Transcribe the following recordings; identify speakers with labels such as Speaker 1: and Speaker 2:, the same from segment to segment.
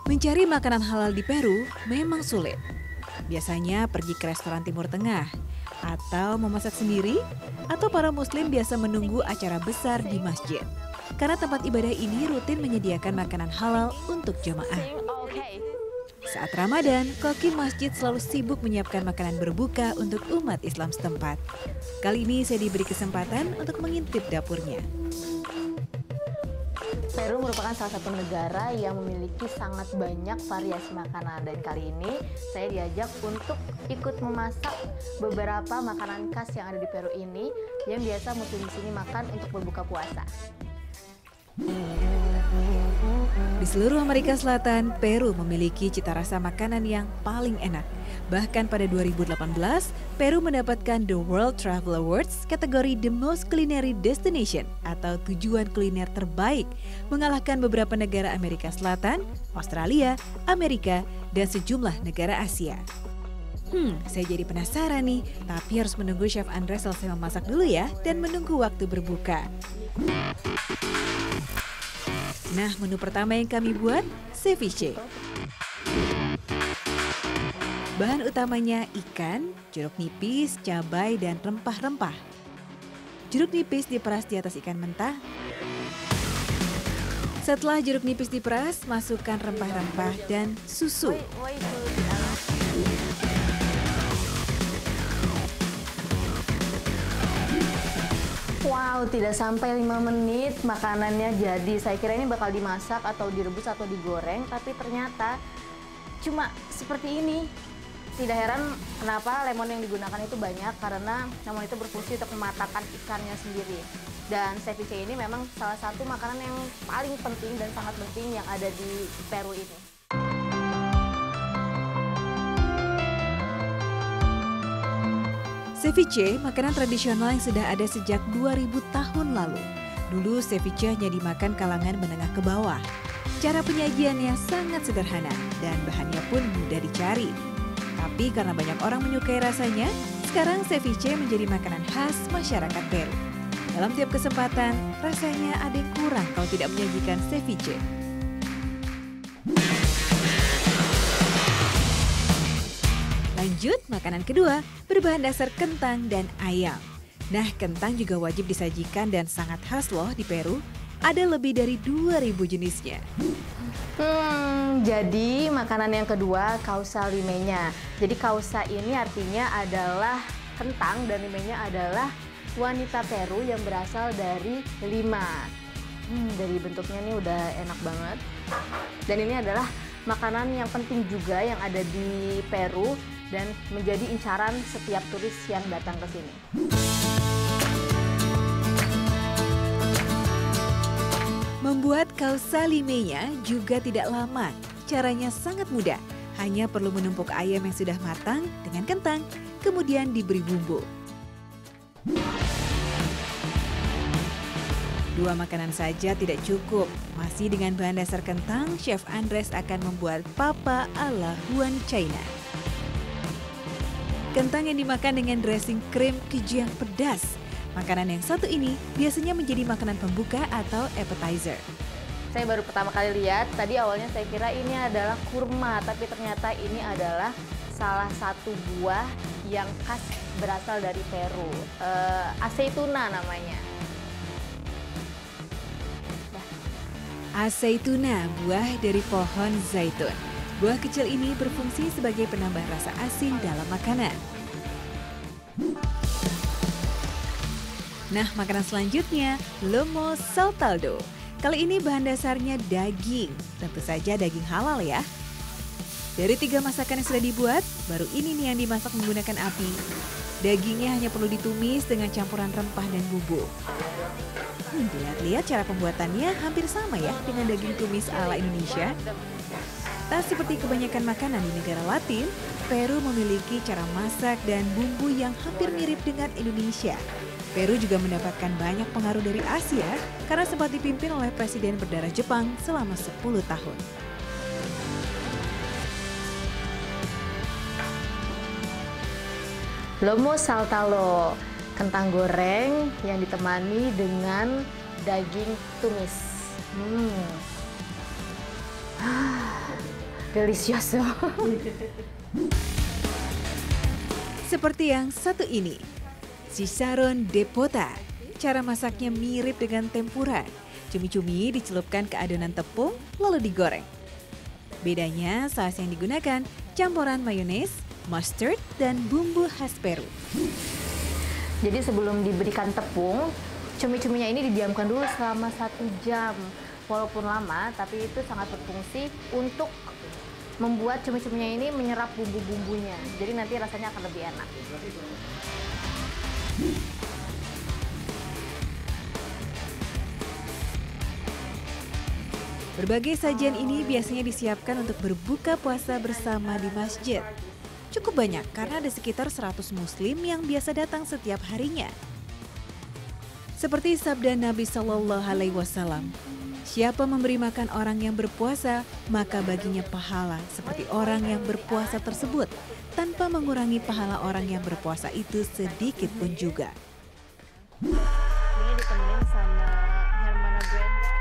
Speaker 1: Mencari makanan halal di Peru memang sulit. Biasanya pergi ke restoran Timur Tengah, atau memasak sendiri, atau para muslim biasa menunggu acara besar di masjid. Karena tempat ibadah ini rutin menyediakan makanan halal untuk jemaah. Saat Ramadan, koki masjid selalu sibuk menyiapkan makanan berbuka untuk umat Islam setempat. Kali ini saya diberi kesempatan untuk mengintip dapurnya.
Speaker 2: Peru merupakan salah satu negara yang memiliki sangat banyak variasi makanan, dan kali ini saya diajak untuk ikut memasak beberapa makanan khas yang ada di Peru ini yang biasa muslim di sini makan untuk berbuka puasa.
Speaker 1: Di seluruh Amerika Selatan, Peru memiliki cita rasa makanan yang paling enak. Bahkan pada 2018, Peru mendapatkan The World Travel Awards kategori The Most Culinary Destination atau tujuan kuliner terbaik, mengalahkan beberapa negara Amerika Selatan, Australia, Amerika, dan sejumlah negara Asia. Saya jadi penasaran nih, tapi harus menunggu Chef Andres selesai memasak dulu ya, dan menunggu waktu berbuka. Nah, menu pertama yang kami buat, ceviche. Bahan utamanya ikan, jeruk nipis, cabai, dan rempah-rempah. Jeruk nipis diperas di atas ikan mentah. Setelah jeruk nipis diperas, masukkan rempah-rempah dan susu.
Speaker 2: Wow, tidak sampai 5 menit makanannya jadi. Saya kira ini bakal dimasak atau direbus atau digoreng, tapi ternyata cuma seperti ini. Tidak heran kenapa lemon yang digunakan itu banyak, karena lemon itu berfungsi untuk mematangkan ikannya sendiri. Dan ceviche ini memang salah satu makanan yang paling penting dan sangat penting yang ada di Peru ini.
Speaker 1: Ceviche, makanan tradisional yang sudah ada sejak 2000 tahun lalu. Dulu ceviche hanya dimakan kalangan menengah ke bawah. Cara penyajiannya sangat sederhana dan bahannya pun mudah dicari. Tapi karena banyak orang menyukai rasanya, sekarang ceviche menjadi makanan khas masyarakat Peru. Dalam tiap kesempatan, rasanya ada yang kurang kalau tidak menyajikan ceviche. Lanjut, makanan kedua berbahan dasar kentang dan ayam. Nah, kentang juga wajib disajikan dan sangat khas loh di Peru. Ada lebih dari 2000 jenisnya.
Speaker 2: Jadi makanan yang kedua, causa limenya. Jadi causa ini artinya adalah kentang dan limenya adalah wanita Peru yang berasal dari Lima. Dari bentuknya ini udah enak banget. Dan ini adalah makanan yang penting juga yang ada di Peru dan menjadi incaran setiap turis yang datang ke sini.
Speaker 1: Membuat causa limenya juga tidak lama. Caranya sangat mudah. Hanya perlu menumpuk ayam yang sudah matang dengan kentang, kemudian diberi bumbu. Dua makanan saja tidak cukup. Masih dengan bahan dasar kentang, Chef Andres akan membuat papa ala Huan China. Kentang yang dimakan dengan dressing krim keju yang pedas. Makanan yang satu ini biasanya menjadi makanan pembuka atau appetizer.
Speaker 2: Saya baru pertama kali lihat, tadi awalnya saya kira ini adalah kurma, tapi ternyata ini adalah salah satu buah yang khas berasal dari Peru. Aceituna namanya.
Speaker 1: Aceituna, buah dari pohon zaitun. Buah kecil ini berfungsi sebagai penambah rasa asin dalam makanan. Nah, makanan selanjutnya, lomo saltado. Kali ini bahan dasarnya daging, tentu saja daging halal ya. Dari 3 masakan yang sudah dibuat, baru ini nih yang dimasak menggunakan api. Dagingnya hanya perlu ditumis dengan campuran rempah dan bumbu. Lihat-lihat cara pembuatannya hampir sama ya dengan daging tumis ala Indonesia. Tak seperti kebanyakan makanan di negara Latin, Peru memiliki cara masak dan bumbu yang hampir mirip dengan Indonesia. Peru juga mendapatkan banyak pengaruh dari Asia karena sempat dipimpin oleh Presiden berdarah Jepang selama 10 tahun.
Speaker 2: Lomo saltalo, kentang goreng yang ditemani dengan daging tumis. Delicioso.
Speaker 1: Seperti yang satu ini, chicharrón de pota. Cara masaknya mirip dengan tempura. Cumi-cumi dicelupkan ke adonan tepung lalu digoreng. Bedanya saus yang digunakan campuran mayones, mustard, dan bumbu khas Peru.
Speaker 2: Jadi sebelum diberikan tepung, cumi-cuminya ini didiamkan dulu selama 1 jam. Walaupun lama, tapi itu sangat berfungsi untuk membuat cumi-cuminya ini menyerap bumbu-bumbunya. Jadi nanti rasanya akan lebih enak.
Speaker 1: Berbagai sajian ini biasanya disiapkan untuk berbuka puasa bersama di masjid. Cukup banyak karena ada sekitar 100 muslim yang biasa datang setiap harinya. Seperti sabda Nabi Shallallahu Alaihi Wasallam, siapa memberi makan orang yang berpuasa, maka baginya pahala seperti orang yang berpuasa tersebut, tanpa mengurangi pahala orang yang berpuasa itu sedikit pun juga.
Speaker 2: Ini ditemenin sama Hermana Brenda.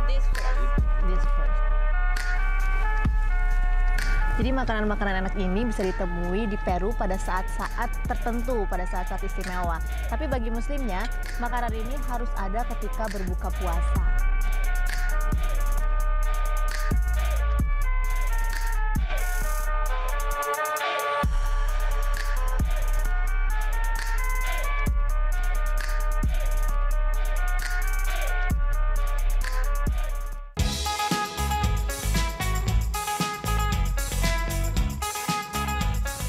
Speaker 2: This first. Jadi makanan-makanan enak ini bisa ditemui di Peru pada saat-saat tertentu, pada saat-saat istimewa. Tapi bagi muslimnya, makanan ini harus ada ketika berbuka puasa.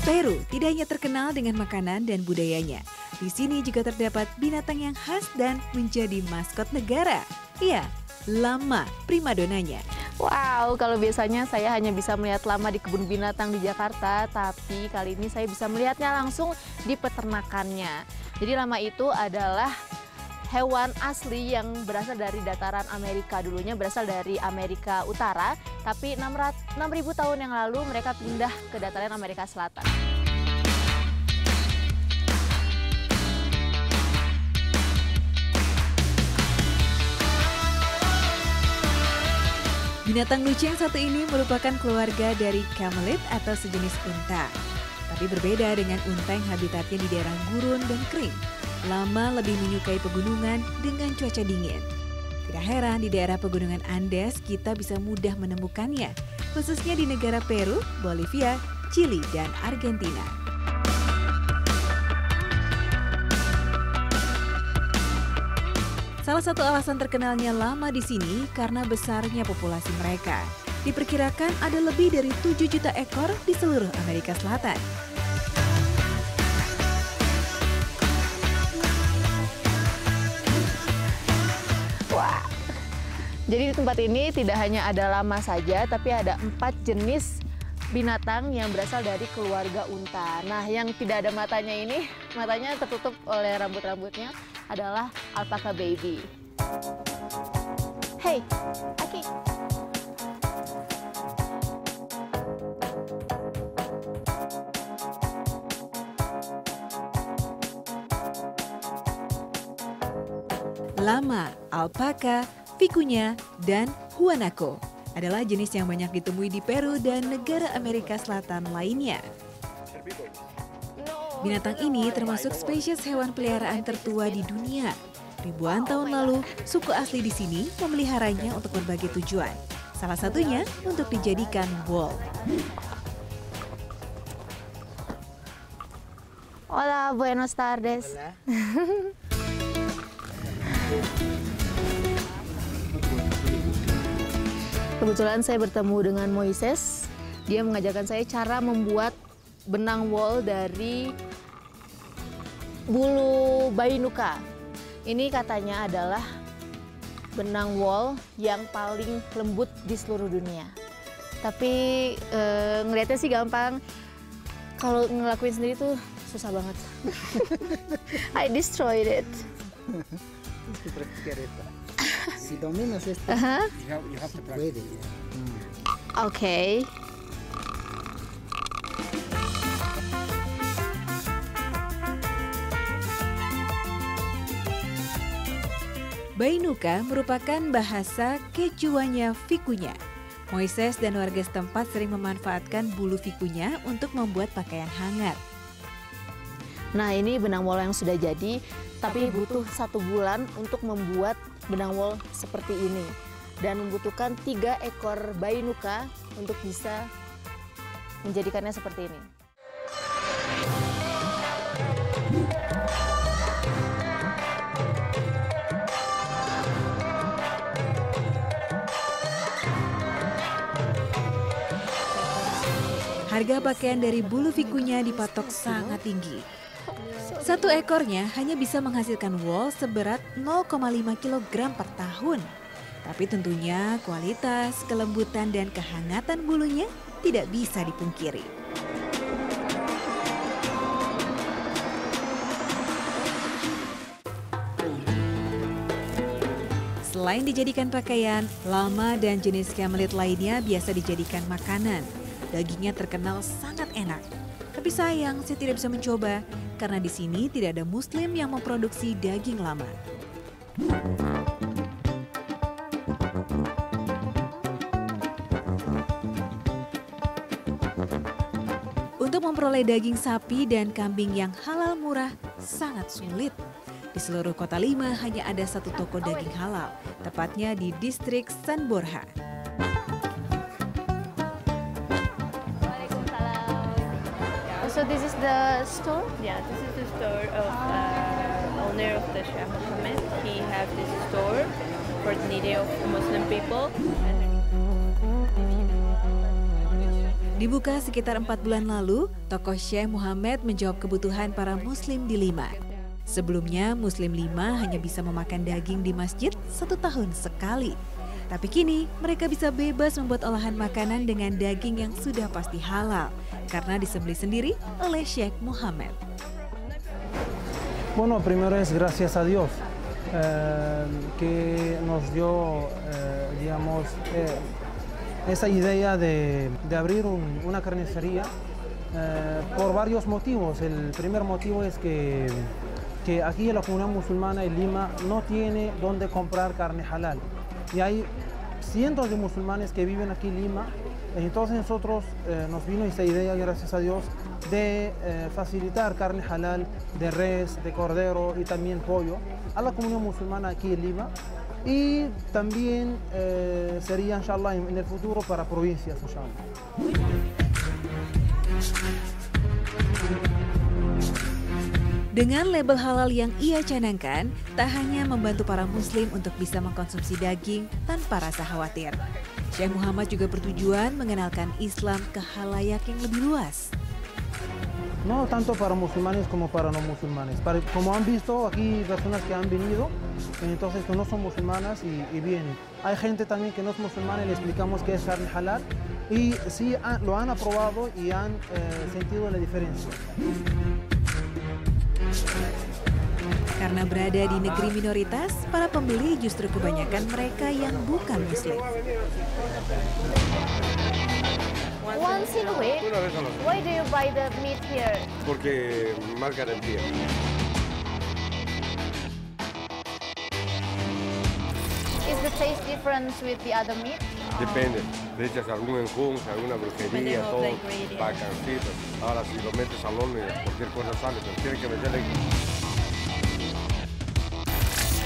Speaker 1: Peru tidak hanya terkenal dengan makanan dan budayanya. Di sini juga terdapat binatang yang khas dan menjadi maskot negara. Iya, lama primadonanya.
Speaker 2: Wow, kalau biasanya saya hanya bisa melihat lama di kebun binatang di Jakarta, tapi kali ini saya bisa melihatnya langsung di peternakannya. Jadi lama itu adalah hewan asli yang berasal dari dataran Amerika. Dulunya berasal dari Amerika Utara, tapi 6.000 tahun yang lalu mereka pindah ke dataran Amerika Selatan.
Speaker 1: Binatang lucu yang satu ini merupakan keluarga dari camelid atau sejenis unta. Tapi berbeda dengan unta yang habitatnya di daerah gurun dan kering. Lama lebih menyukai pegunungan dengan cuaca dingin. Tidak heran di daerah pegunungan Andes kita bisa mudah menemukannya, khususnya di negara Peru, Bolivia, Chili, dan Argentina. Salah satu alasan terkenalnya lama di sini karena besarnya populasi mereka. Diperkirakan ada lebih dari 7 juta ekor di seluruh Amerika Selatan.
Speaker 2: Wah, jadi di tempat ini tidak hanya ada lama saja, tapi ada 4 jenis binatang yang berasal dari keluarga unta. Nah, yang tidak ada matanya ini, matanya tertutup oleh rambut-rambutnya, adalah alpaca baby. Hey, Aki.
Speaker 1: Lama, alpaka, vicuña, dan guanaco adalah jenis yang banyak ditemui di Peru dan negara Amerika Selatan lainnya. Binatang ini termasuk spesies hewan peliharaan tertua di dunia. Ribuan tahun lalu, suku asli di sini memeliharanya untuk berbagai tujuan. Salah satunya untuk dijadikan wool.
Speaker 2: Hola, buenos tardes.
Speaker 3: Hola.
Speaker 2: Kebetulan saya bertemu dengan Moises. Dia mengajarkan saya cara membuat benang wool dari bulu bayi nuka. Ini katanya adalah benang wool yang paling lembut di seluruh dunia. Tapi ngelihatnya sih gampang. Kalau ngelakuin sendiri tuh susah banget. I destroyed it.
Speaker 3: Tienes que practicar esto. Si dominas esto, you have to practice.
Speaker 2: Okay.
Speaker 1: Bainuka merupakan bahasa Quechua-nya Vicuña. Moises dan warga setempat sering memanfaatkan bulu Vicuña untuk membuat pakaian hangat.
Speaker 2: Nah, ini benang wol yang sudah jadi, tapi butuh 1 bulan untuk membuat benang wol seperti ini. Dan membutuhkan 3 ekor bainuka untuk bisa menjadikannya seperti ini.
Speaker 1: Harga pakaian dari bulu Vicuña dipatok sangat tinggi. 1 ekornya hanya bisa menghasilkan wol seberat 0,5 kg per tahun. Tapi tentunya kualitas, kelembutan, dan kehangatan bulunya tidak bisa dipungkiri. Selain dijadikan pakaian, lama dan jenis camelit lainnya biasa dijadikan makanan. Dagingnya terkenal sangat enak. Tapi sayang, saya tidak bisa mencoba karena di sini tidak ada Muslim yang memproduksi daging lama. Untuk memperoleh daging sapi dan kambing yang halal murah sangat sulit. Di seluruh kota Lima hanya ada 1 toko daging halal, tepatnya di distrik San Borja.
Speaker 2: So this is the store?
Speaker 4: Yeah, this is the store of owner of the Sheikh Mohammed. He have this store for the need of Muslim people.
Speaker 1: Dibuka sekitar 4 bulan lalu, toko Sheikh Mohammed menjawab kebutuhan para Muslim di Lima. Sebelumnya, Muslim Lima hanya bisa memakan daging di masjid 1 tahun sekali. Tapi kini mereka bisa bebas membuat olahan makanan dengan daging yang sudah pasti halal karena disembelih sendiri oleh Sheikh Mohammed.
Speaker 5: Bueno, primero es gracias a Dios que nos dio, digamos, esa idea de abrir una carnicería por varios motivos. El primer motivo es que aquí la comunidad musulmana en Lima no tiene dónde comprar carne halal. Y hay cientos de musulmanes que viven aquí en Lima, entonces nosotros nos vino esa idea, gracias a Dios, de facilitar carne halal de res, de cordero y también pollo a la comunidad musulmana aquí en Lima y también sería, inshallah, en el futuro para provincias, inshallah.
Speaker 1: Dengan label halal yang ia canangkan, tak hanya membantu para Muslim untuk bisa mengkonsumsi daging tanpa rasa khawatir. Sheikh Mohammed juga bertujuan mengenalkan Islam ke khalayak yang lebih luas.
Speaker 5: No tanto para musulmanes como para no musulmanes. Como han visto aquí personas que han venido, entonces que no son musulmanas y vienen. Hay gente también que no es musulmana y le explicamos qué es carne halal y sí lo han aprobado y han sentido la diferencia.
Speaker 1: Karena berada di negeri minoritas, para pembeli justru kebanyakan mereka yang bukan Muslim.
Speaker 2: Once in a week?
Speaker 6: Una vez a la semana.
Speaker 2: Why do you buy the meat here?
Speaker 6: Porque más garantía.
Speaker 2: Is the taste different with the other meat?
Speaker 6: Depende. Le echas algún enjunje, alguna brujería,
Speaker 4: Depende of
Speaker 6: todo,
Speaker 4: the ingredients.
Speaker 6: bacancitos. Ahora si lo metes al horno, cualquier cosa sale, pero tiene que meterle.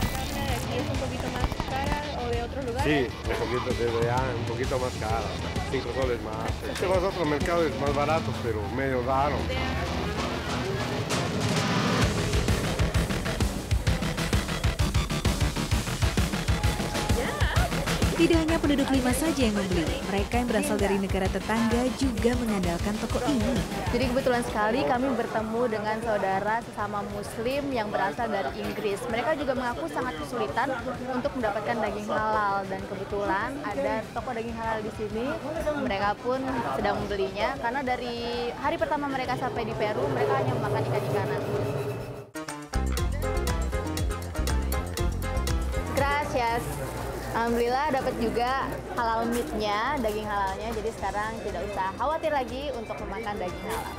Speaker 4: ¿La carne de aquí es un poquito más cara o de otros lugares?
Speaker 6: Sí, un poquito, desde allá, un poquito más cara, 5 soles más. Si vas a otro mercado es más barato, pero medio raro.
Speaker 1: Tidak hanya penduduk Lima saja yang membeli, mereka yang berasal dari negara tetangga juga mengandalkan toko ini.
Speaker 2: Jadi kebetulan sekali kami bertemu dengan saudara sesama Muslim yang berasal dari Inggris. Mereka juga mengaku sangat kesulitan untuk mendapatkan daging halal dan kebetulan ada toko daging halal di sini. Mereka pun sedang membelinya karena dari hari pertama mereka sampai di Peru mereka hanya memakan ikan-ikanan. Gracias. Alhamdulillah dapat juga halal meat-nya, daging halalnya. Jadi sekarang tidak usah khawatir lagi untuk memakan daging halal.